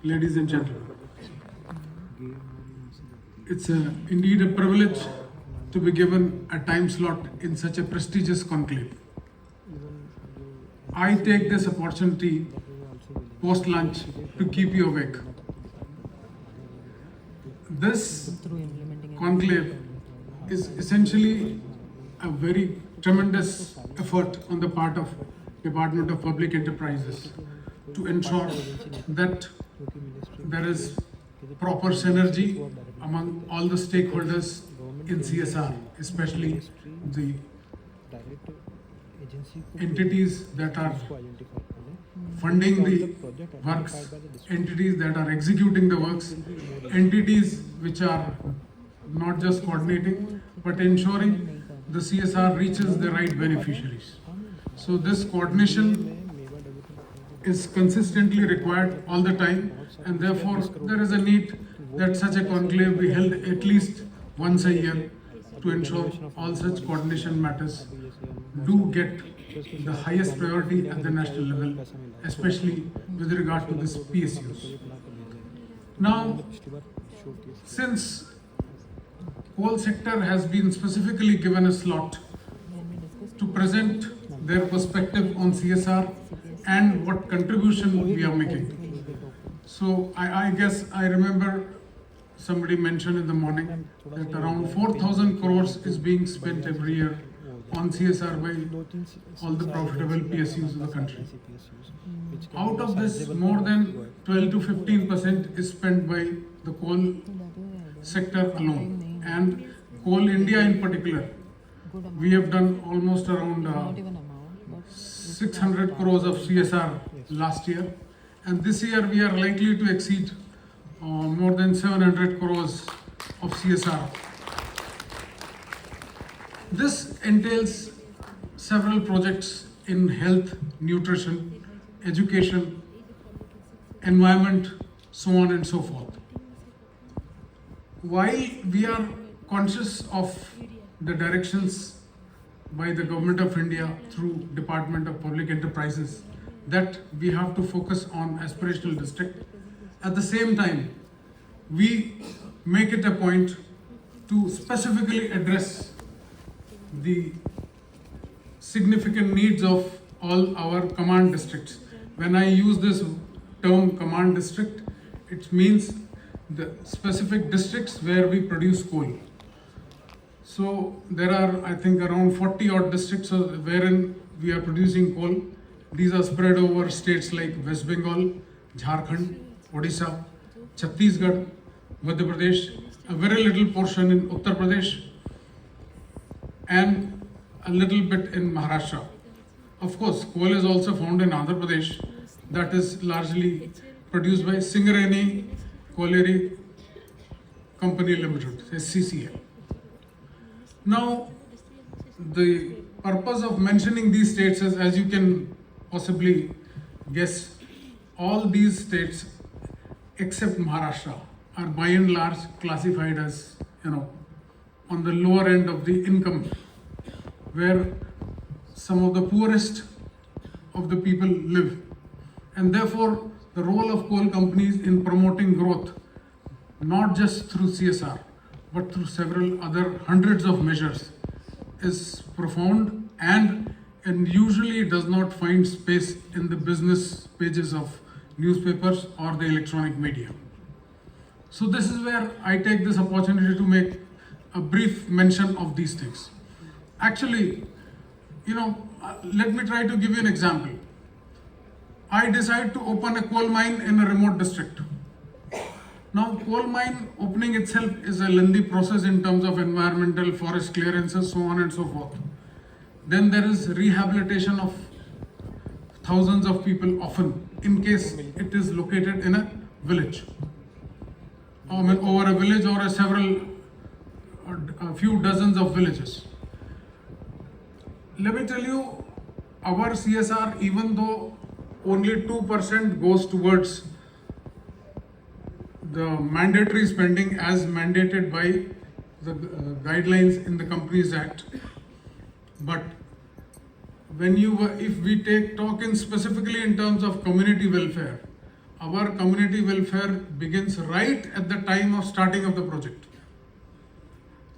ladies and gentlemen. It's indeed a privilege to be given a time slot in such a prestigious conclave. I take this opportunity post-lunch to keep you awake. This conclave is essentially a very tremendous effort on the part of Department of Public Enterprises to ensure that there is proper synergy among all the stakeholders in CSR, especially the entities that are funding the works, entities that are executing the works, entities which are not just coordinating but ensuring the CSR reaches the right beneficiaries. So this coordination is consistently required all the time, and therefore there is a need that such a conclave be held at least once a year to ensure all such coordination matters do get the highest priority at the national level, especially with regard to this PSUs. Now, since coal sector has been specifically given a slot to present their perspective on CSR and what contribution we are making. So I guess I remember somebody mentioned in the morning that around 4,000 crores is being spent every year on CSR by all the profitable PSUs of the country. Out of this, more than 12 to 15% is spent by the coal sector alone, and Coal India in particular. We have done almost around 600 crores of CSR last year, and this year we are likely to exceed more than 700 crores of CSR. This entails several projects in health, nutrition, education, environment, so on and so forth. While we are conscious of the directions by the Government of India through Department of Public Enterprises that we have to focus on aspirational district, at the same time, we make it a point to specifically address the significant needs of all our command districts. When I use this term command district, it means the specific districts where we produce coal. So there are, I think, around 40 odd districts wherein we are producing coal. These are spread over states like West Bengal, Jharkhand, Odisha, Chhattisgarh, Madhya Pradesh, a very little portion in Uttar Pradesh, and a little bit in Maharashtra. Of course, coal is also found in Andhra Pradesh, that is largely produced by Singareni Colliery Company Limited, SCCL. Now, the purpose of mentioning these states is, as you can possibly guess, all these states except Maharashtra are by and large classified as, on the lower end of the income, where some of the poorest of the people live. And therefore, the role of coal companies in promoting growth, not just through CSR, but through several other hundreds of measures, is profound and usually does not find space in the business pages of newspapers or the electronic media. So this is where I take this opportunity to make a brief mention of these things. Actually, let me try to give you an example. I decide to open a coal mine in a remote district. Now, coal mine opening itself is a lengthy process in terms of environmental, forest clearances, so on and so forth. Then there is rehabilitation of thousands of people often, in case it is located in a village. Over a village or a few dozens of villages. Let me tell you, our CSR, even though only 2% goes towards the mandatory spending as mandated by the guidelines in the Companies Act, but if we talk in specifically in terms of community welfare, our community welfare begins right at the time of starting of the project.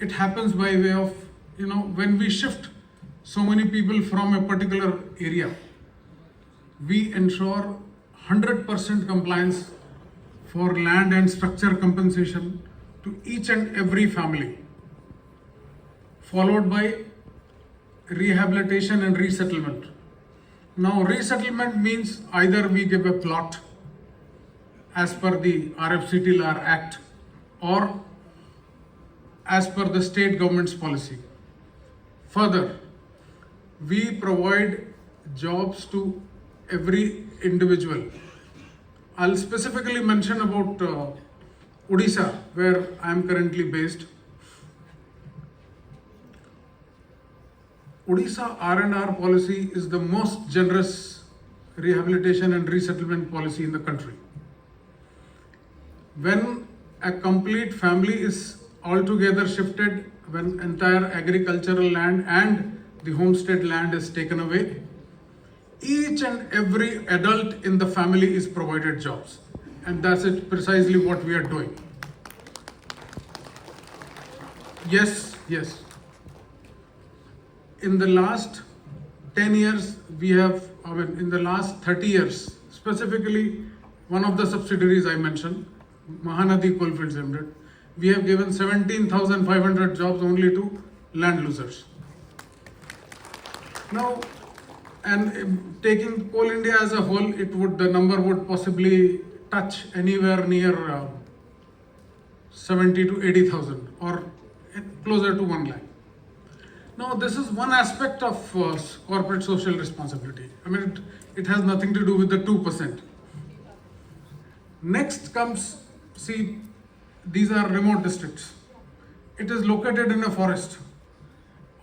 It happens by way of, when we shift so many people from a particular area, we ensure 100% compliance for land and structure compensation to each and every family, followed by rehabilitation and resettlement. Now, resettlement means either we give a plot as per the RFCTLR Act or as per the state government's policy. Further, we provide jobs to every individual. I'll specifically mention about Odisha, where I am currently based. Odisha R&R policy is the most generous rehabilitation and resettlement policy in the country. When a complete family is altogether shifted, when entire agricultural land and the homestead land is taken away, each and every adult in the family is provided jobs. And that's precisely what we are doing. Yes. In the last 10 years, in the last 30 years, specifically one of the subsidiaries I mentioned, Mahanadi Coalfields Limited, we have given 17,500 jobs only to land losers. Now, and taking Coal India as a whole, the number would possibly touch anywhere near 70 to 80,000 or closer to 1 lakh. Now, this is one aspect of corporate social responsibility. It has nothing to do with the 2%. Next comes, these are remote districts. It is located in a forest.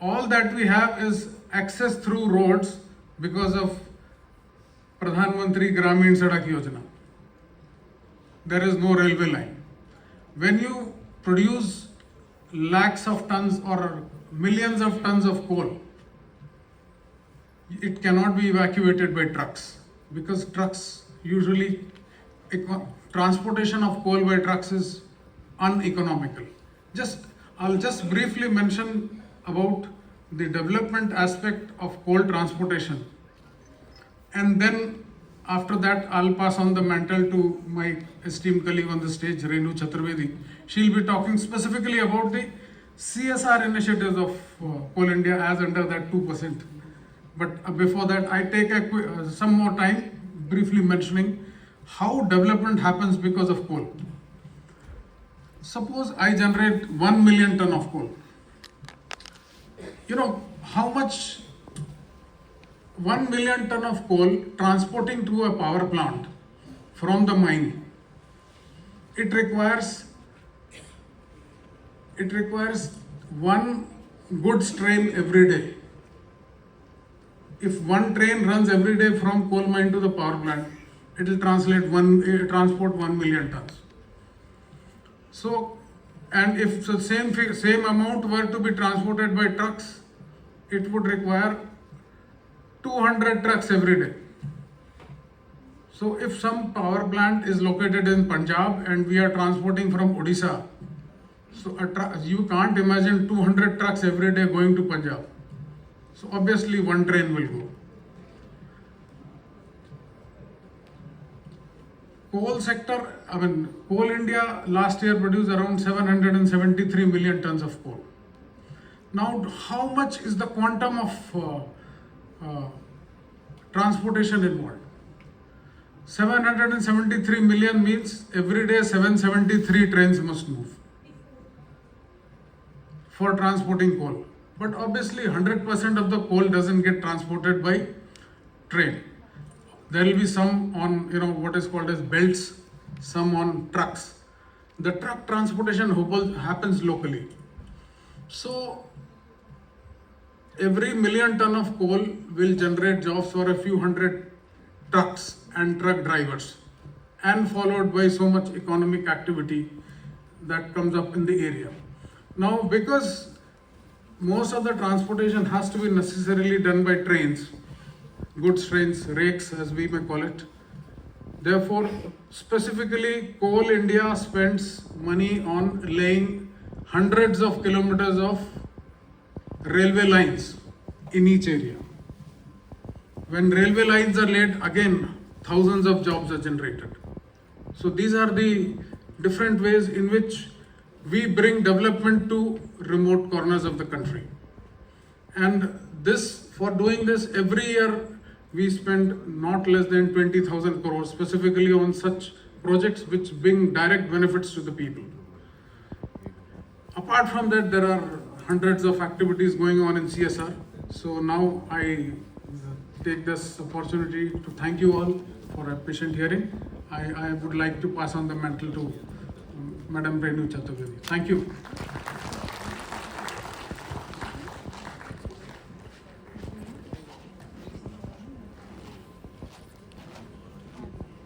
All that we have is access through roads because of Pradhan Mantri Gramin Sadak Yojana. There is no railway line. When you produce lakhs of tons or millions of tons of coal, it cannot be evacuated by trucks because trucks usually, transportation of coal by trucks is uneconomical. I'll just briefly mention about the development aspect of coal transportation, and then after that I'll pass on the mantle to my esteemed colleague on the stage, Renu Chaturvedi. She'll be talking specifically about the CSR initiatives of Coal India as under that 2%. But before that, I take some more time briefly mentioning how development happens because of coal. Suppose I generate 1 million ton of coal. How much 1 million ton of coal transporting to a power plant from the mine, it requires one goods train every day. If one train runs every day from coal mine to the power plant, it will transport 1 million tons. So, and if the same amount were to be transported by trucks, it would require 200 trucks every day. So if some power plant is located in Punjab and we are transporting from Odisha, so you can't imagine 200 trucks every day going to Punjab. So obviously one train will go. Coal sector, Coal India last year produced around 773 million tons of coal. Now, how much is the quantum of transportation involved? 773 million means every day 773 trains must move for transporting coal. But obviously 100% of the coal doesn't get transported by train. There will be some on what is called as belts, some on trucks. The truck transportation happens locally. So every million ton of coal will generate jobs for a few hundred trucks and truck drivers, and followed by so much economic activity that comes up in the area. Now, because most of the transportation has to be necessarily done by trains, goods trains, rakes as we may call it, Therefore, specifically, Coal India spends money on laying hundreds of kilometers of railway lines in each area. When railway lines are laid, again, thousands of jobs are generated. So these are the different ways in which we bring development to remote corners of the country. And for doing this, every year we spend not less than 20,000 crores specifically on such projects which bring direct benefits to the people. Apart from that, there are hundreds of activities going on in CSR. So now I take this opportunity to thank you all for a patient hearing. I would like to pass on the mantle to Madam Renu Chaturvedi. Thank you.